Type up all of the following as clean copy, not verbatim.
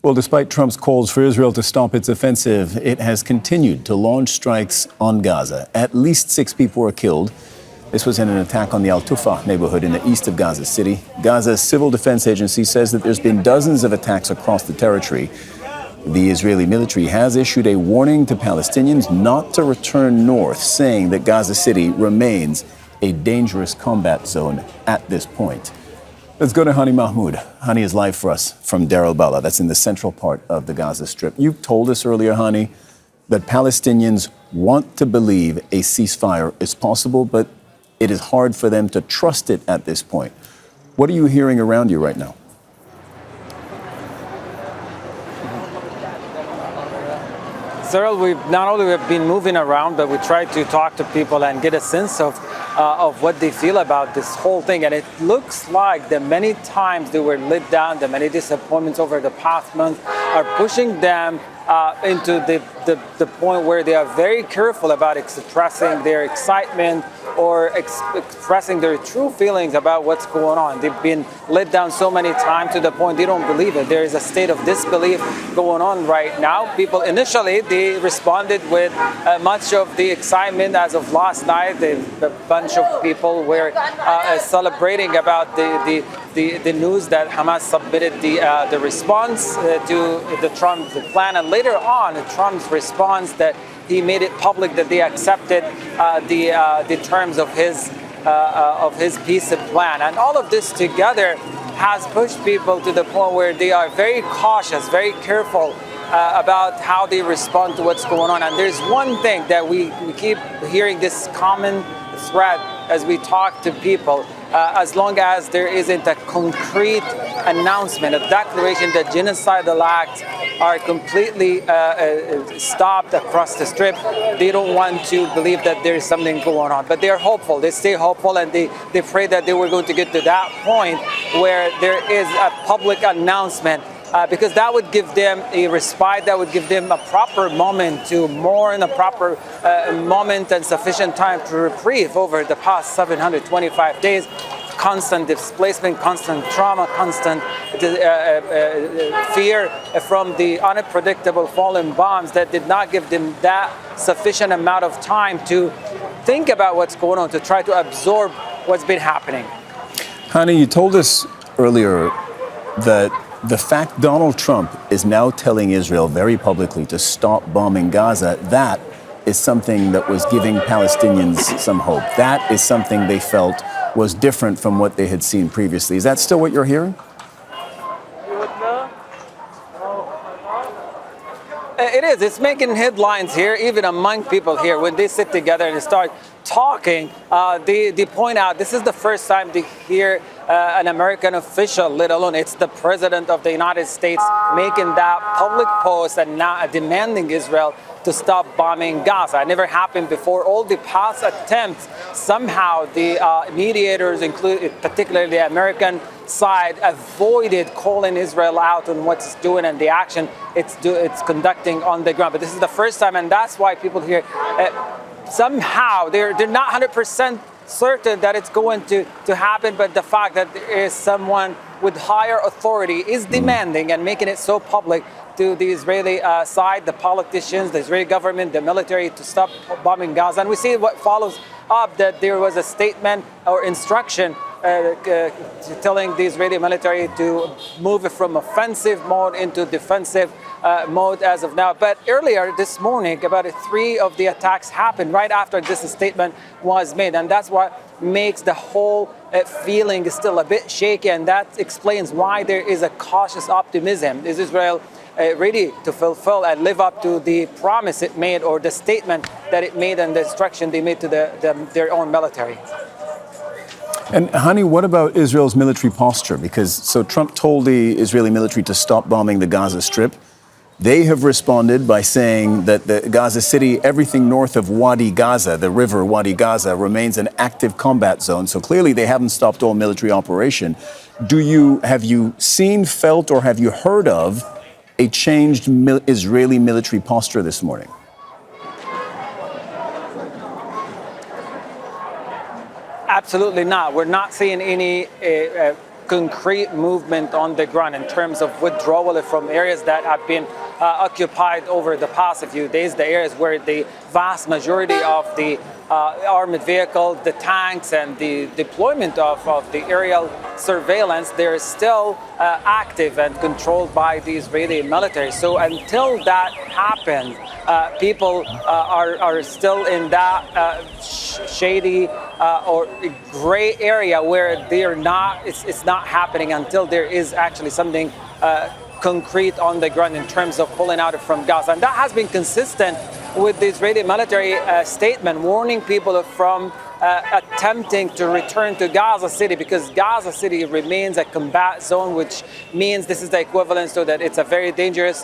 Well, despite Trump's calls for Israel to stop its offensive, it has continued to launch strikes on Gaza. At least 6 people were killed. This was in an attack on the Al-Tufah neighborhood in the east of Gaza City. Gaza's civil defense agency says that there's been dozens of attacks across the territory. The Israeli military has issued a warning to Palestinians not to return north, saying that Gaza City remains a dangerous combat zone at this point. Let's go to Hani Mahmoud. Hani is live for us from Deir al-Balah. That's in the central part of the Gaza Strip. You told us earlier, Hani, that Palestinians want to believe a ceasefire is possible, but it is hard for them to trust it at this point. What are you hearing around you right now? Cyril, we've been moving around, but we try to talk to people and get a sense of what they feel about this whole thing. And it looks like the many times they were let down, the many disappointments over the past month are pushing them into the point where they are very careful about expressing their excitement or expressing their true feelings about what's going on. They've been let down so many times to the point they don't believe it. There is a state of disbelief going on right now. People initially, they responded with much of the excitement as of last night. A bunch of people were celebrating about the news that Hamas submitted the response to the Trump plan, and later on Trump's response that he made it public that they accepted the terms of his peace plan. And all of this together has pushed people to the point where they are very cautious, very careful about how they respond to what's going on. And there's one thing that we keep hearing, this common thread as we talk to people. As long as there isn't a concrete announcement, a declaration that genocidal acts are completely stopped across the strip, they don't want to believe that there is something going on. But they're hopeful. They stay hopeful, and they pray that they were going to get to that point where there is a public announcement, because that would give them a respite, that would give them a proper moment to mourn, a proper moment and sufficient time to reprieve over the past 725 days. Constant displacement, constant trauma, constant fear from the unpredictable falling bombs that did not give them that sufficient amount of time to think about what's going on, to try to absorb what's been happening. Hani, you told us earlier that the fact Donald Trump is now telling Israel very publicly to stop bombing Gaza, that is something that was giving Palestinians some hope. That is something they felt was different from what they had seen previously. Is that still what you're hearing? It is. It's making headlines here, even among people here. When they sit together and start talking, they point out this is the first time they hear an American official, let alone it's the president of the United States, making that public post and now demanding Israel to stop bombing Gaza. It never happened before. All the past attempts, somehow the mediators, particularly the American side, avoided calling Israel out on what it's doing and the action it's conducting on the ground. But this is the first time, and that's why people here somehow they're not 100% certain that it's going to happen, but the fact that there is someone with higher authority is demanding and making it so public to the Israeli side, the politicians, the Israeli government, the military, to stop bombing Gaza. And we see what follows up, that there was a statement or instruction telling the Israeli military to move from offensive mode into defensive mode as of now. But earlier this morning, about 3 of the attacks happened right after this statement was made. And that's what makes the whole feeling still a bit shaky. And that explains why there is a cautious optimism. Is Israel ready to fulfill and live up to the promise it made, or the statement that it made, and the instruction they made to their own military? And Hani, what about Israel's military posture? Because so Trump told the Israeli military to stop bombing the Gaza Strip. They have responded by saying that the Gaza City, everything north of Wadi Gaza, the river Wadi Gaza, remains an active combat zone. So clearly they haven't stopped all military operation. Have you seen, felt, or have you heard of a changed Israeli military posture this morning? Absolutely not. We're not seeing any concrete movement on the ground in terms of withdrawal from areas that have been occupied over the past few days, the areas where the vast majority of the armored vehicles, the tanks, and the deployment of the aerial surveillance, they're still active and controlled by the Israeli military. So until that happens, people are still in that shady or gray area where they're not. It's not happening until there is actually something concrete on the ground in terms of pulling out from Gaza. And that has been consistent with the Israeli military statement warning people from attempting to return to Gaza City, because Gaza City remains a combat zone, which means this is the equivalent so that it's a very dangerous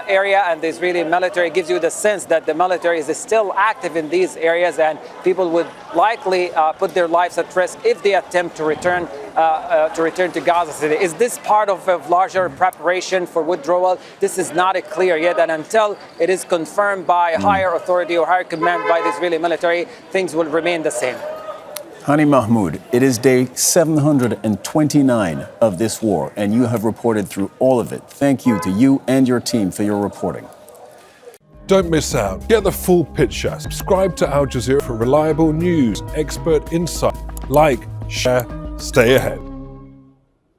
area, and the Israeli military gives you the sense that the military is still active in these areas, and people would likely put their lives at risk if they attempt to return to Gaza City. Is this part of a larger preparation for withdrawal? This is not clear yet, and until it is confirmed by higher authority or higher command by the Israeli military, things will remain the same. Hani Mahmoud, it is day 729 of this war, and you have reported through all of it. Thank you to you and your team for your reporting. Don't miss out. Get the full picture. Subscribe to Al Jazeera for reliable news, expert insight. Like, share, stay ahead.